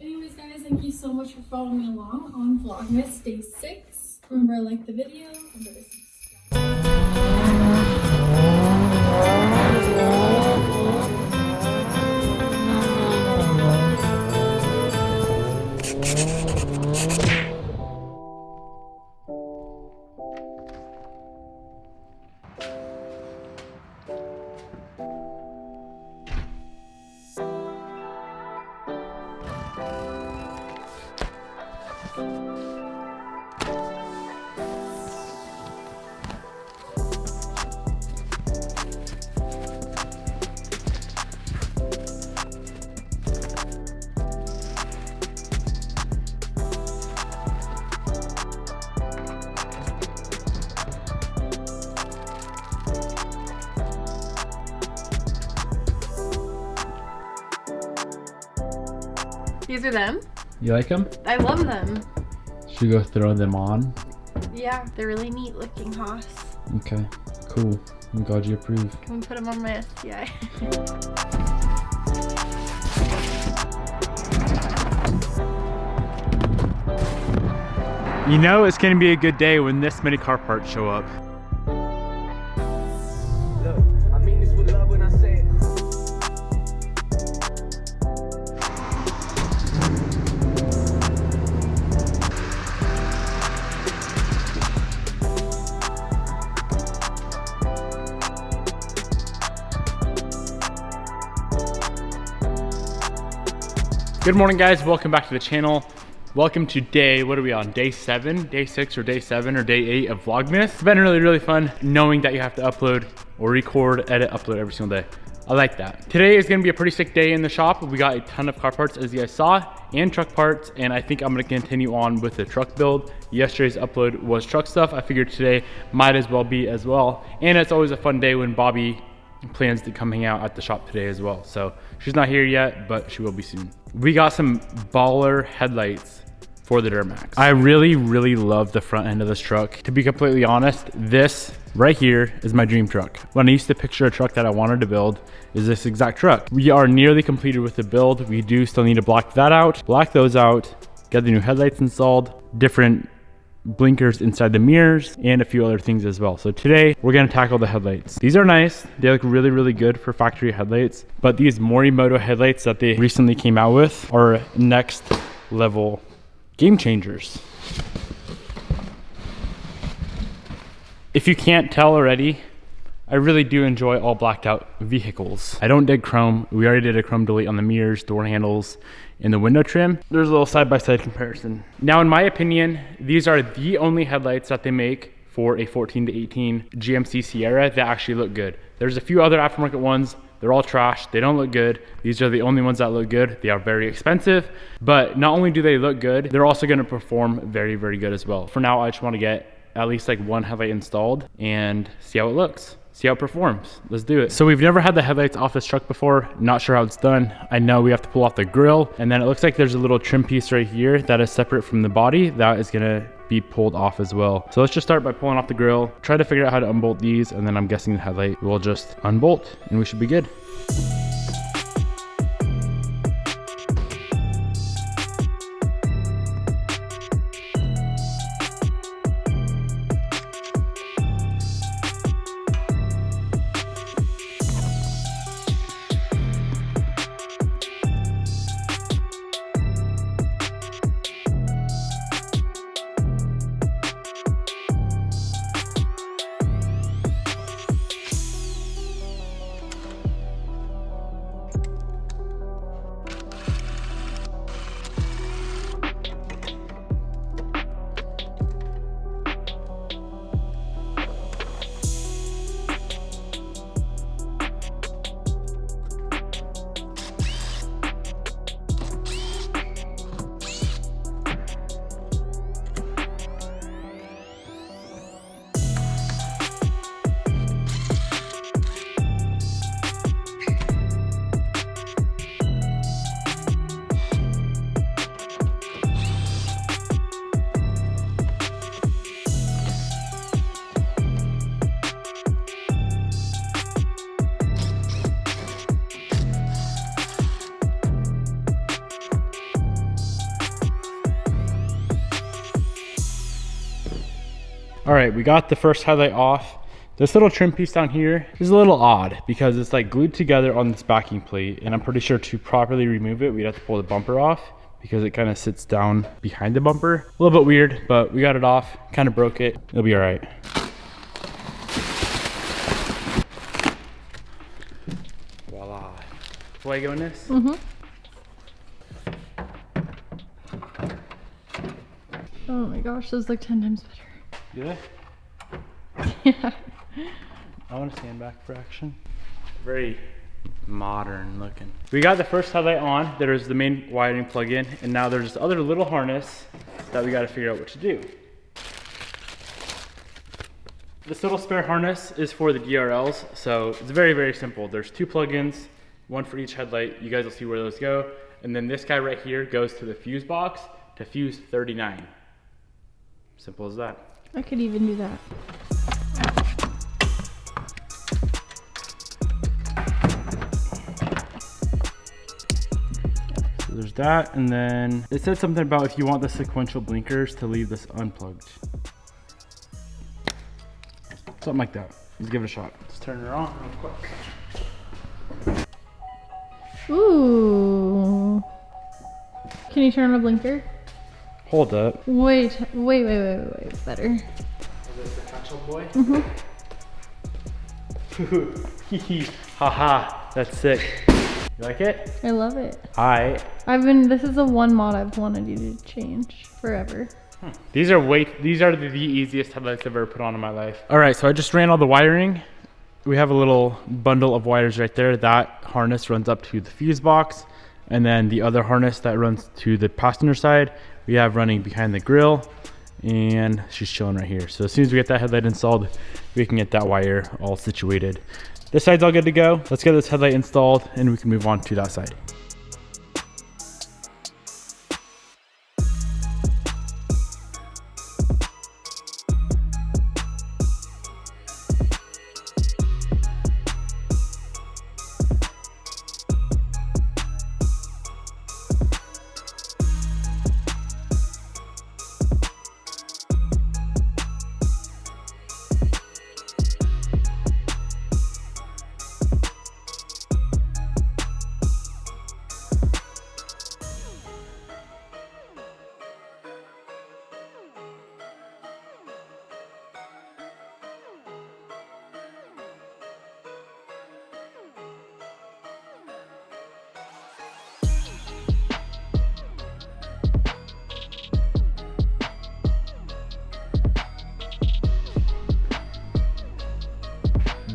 Anyways, guys, thank you so much for following me along on Vlogmas Day 6. Remember, like the video. Remember to These are them. You like them? I love them. Should we go throw them on? Yeah, they're really neat looking hoss. Okay, cool. I'm glad you approve. Can we put them on my STI? You know it's gonna be a good day when this many car parts show up. Look, I mean this with love when I say it. Good morning, guys. Welcome back to the channel. Welcome to day, what are we on? Day 7, day 6, or day 7, or day 8 of Vlogmas. It's been really fun knowing that you have to upload or record, edit, upload every single day. I like that. Today is gonna be a pretty sick day in the shop. We got a ton of car parts, as you guys saw, and truck parts, and I think I'm gonna continue on with the truck build. Yesterday's upload was truck stuff. I figured today might as well be as well. And it's always a fun day when Bobby plans to come hang out at the shop today as well. So she's not here yet, but she will be soon. We got some baller headlights for the Duramax. I really love the front end of this truck. To be completely honest, this right here is my dream truck. When I used to picture a truck that I wanted to build, is this exact truck. We are nearly completed with the build. We do still need to black that out, black those out, get the new headlights installed, different blinkers inside the mirrors, and a few other things as well. So today we're gonna tackle the headlights. These are nice. They look really good for factory headlights, but these Morimoto headlights that they recently came out with are next level game changers. If you can't tell already, I really do enjoy all blacked out vehicles. I don't dig chrome. We already did a chrome delete on the mirrors, door handles, and the window trim. There's a little side-by-side comparison. Now, in my opinion, these are the only headlights that they make for a 14 to 18 GMC Sierra that actually look good. There's a few other aftermarket ones. They're all trash. They don't look good. These are the only ones that look good. They are very expensive, but not only do they look good, they're also gonna perform very good as well. For now, I just wanna get at least like one headlight installed and see how it looks. See how it performs. Let's do it. So we've never had the headlights off this truck before. Not sure how it's done. I know we have to pull off the grill, and then it looks like there's a little trim piece right here that is separate from the body. That is gonna be pulled off as well. So let's just start by pulling off the grill, try to figure out how to unbolt these, and then I'm guessing the headlight will just unbolt and we should be good. All right, we got the first headlight off. This little trim piece down here is a little odd because it's like glued together on this backing plate, and I'm pretty sure to properly remove it, we'd have to pull the bumper off because it kind of sits down behind the bumper. A little bit weird, but we got it off, kind of broke it. It'll be all right. Voila. Fuego in this? Mm-hmm. Oh my gosh, those look 10 times better. Do they? Yeah. I want to stand back for action. Very modern looking. We got the first headlight on. There's the main wiring plug-in, and now there's this other little harness that we got to figure out what to do. This little spare harness is for the DRLs, so it's very, very simple. There's 2 plug-ins, one for each headlight. You guys will see where those go. And then this guy right here goes to the fuse box to fuse 39. Simple as that. I could even do that. So there's that, and then it said something about if you want the sequential blinkers to leave this unplugged. Something like that. Let's give it a shot. Let's turn it on real quick. Ooh. Can you turn on a blinker? Hold up. Wait. Better. Is it a sequential boy? Mm-hmm. Haha, that's sick. You like it? I love it. This is the one mod I've wanted you to change forever. These are the easiest headlights I've ever put on in my life. All right, so I just ran all the wiring. We have a little bundle of wires right there. That harness runs up to the fuse box, and then the other harness that runs to the passenger side, we have running behind the grill, and she's chilling right here. So as soon as we get that headlight installed, we can get that wire all situated. This side's all good to go. Let's get this headlight installed, and we can move on to that side.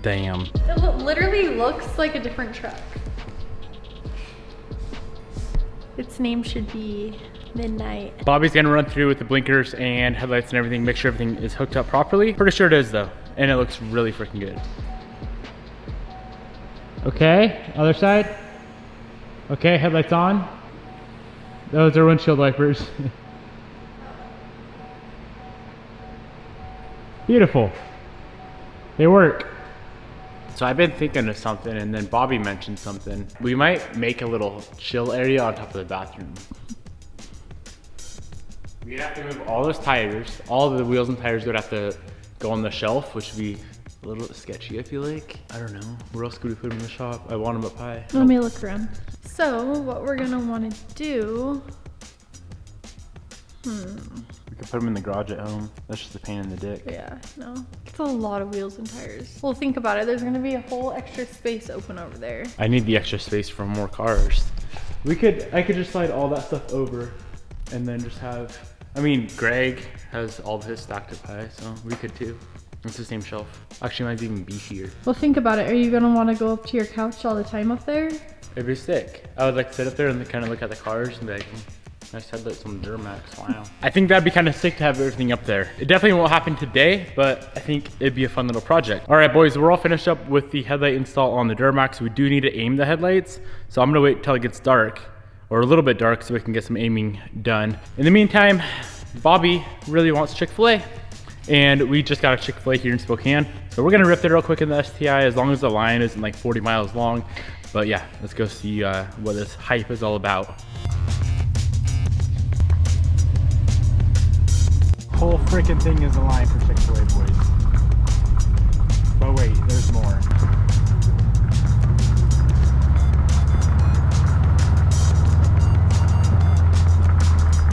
Damn. It literally looks like a different truck. Its name should be Midnight. Bobby's gonna run through with the blinkers and headlights and everything, make sure everything is hooked up properly. Pretty sure it is though, and it looks really freaking good. Okay, other side. Okay, headlights on. Those are windshield wipers. Beautiful. They work. So I've been thinking of something, and then Bobby mentioned something. We might make a little chill area on top of the bathroom. We'd have to move all those tires. All of the wheels and tires would have to go on the shelf, which would be a little sketchy, I feel like. I don't know. Where else could we put them in the shop? I want them up high. Let me look around. So what we're gonna wanna do, We could put them in the garage at home. That's just a pain in the dick. yeah, no. It's a lot of wheels and tires. Well, think about it. There's gonna be a whole extra space open over there. I need the extra space for more cars. I could just slide all that stuff over and then just have, I mean, Greg has all of his stacked up high, so we could too. It's the same shelf. Actually, mine's even beefier. Well, think about it. Are you gonna wanna go up to your couch all the time up there? It'd be sick. I would like to sit up there and kind of look at the cars and be like, nice headlights on the Duramax, wow. I think that'd be kind of sick to have everything up there. It definitely won't happen today, but I think it'd be a fun little project. All right, boys, we're all finished up with the headlight install on the Duramax. We do need to aim the headlights, so I'm gonna wait till it gets dark, or a little bit dark, so we can get some aiming done. In the meantime, Bobby really wants Chick-fil-a, and we just got a Chick-fil-a here in Spokane. So we're gonna rip there real quick in the STI, as long as the line isn't like 40 miles long. But yeah, let's go see what this hype is all about. whole freaking thing is a line for Chick-fil-A, boys. But wait, there's more.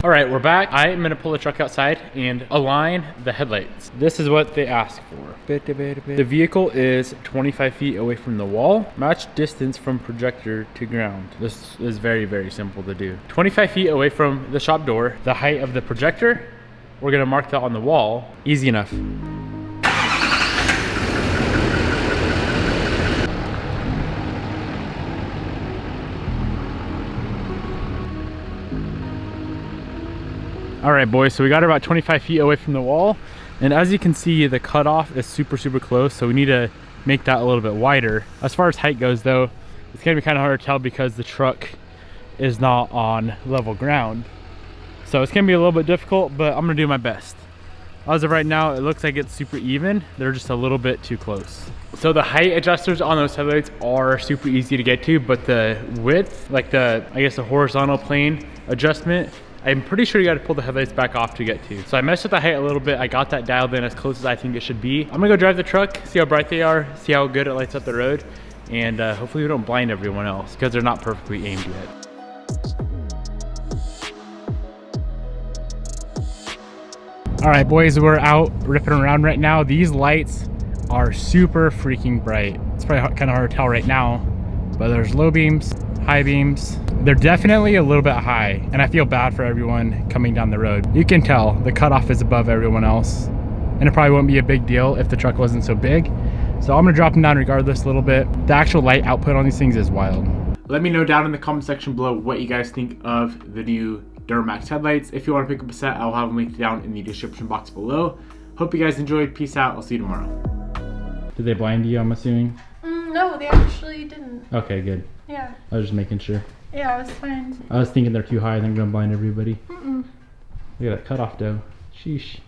All right, we're back. I am gonna pull the truck outside and align the headlights. This is what they ask for. The vehicle is 25 feet away from the wall. Match distance from projector to ground. This is very, very simple to do. 25 feet away from the shop door. The height of the projector, we're gonna mark that on the wall. Easy enough. All right, boys, so we got about 25 feet away from the wall. And as you can see, the cutoff is super, super close. So we need to make that a little bit wider. As far as height goes though, it's gonna be kind of hard to tell because the truck is not on level ground. So it's gonna be a little bit difficult, but I'm gonna do my best. As of right now, it looks like it's super even. They're just a little bit too close. So the height adjusters on those headlights are super easy to get to, but the width, like the, I guess the horizontal plane adjustment, I'm pretty sure you got to pull the headlights back off to get to. So I messed with the height a little bit. I got that dialed in as close as I think it should be. I'm gonna go drive the truck, see how bright they are, see how good it lights up the road, and hopefully we don't blind everyone else because they're not perfectly aimed yet. All right, boys, we're out ripping around right now. These lights are super freaking bright. It's probably kind of hard to tell right now, but there's low beams, high beams. They're definitely a little bit high, and I feel bad for everyone coming down the road. You can tell the cutoff is above everyone else, and it probably wouldn't be a big deal if the truck wasn't so big. So I'm gonna drop them down regardless a little bit. The actual light output on these things is wild. Let me know down in the comment section below what you guys think of the new Duramax headlights. If you want to pick up a set, I'll have them linked down in the description box below. Hope you guys enjoyed. Peace out. I'll see you tomorrow. Did they blind you, I'm assuming? No, they actually didn't. Okay, good. Yeah. I was just making sure. Yeah, it was fine. I was thinking they're too high and they're gonna blind everybody. Look at that cutoff though. Sheesh.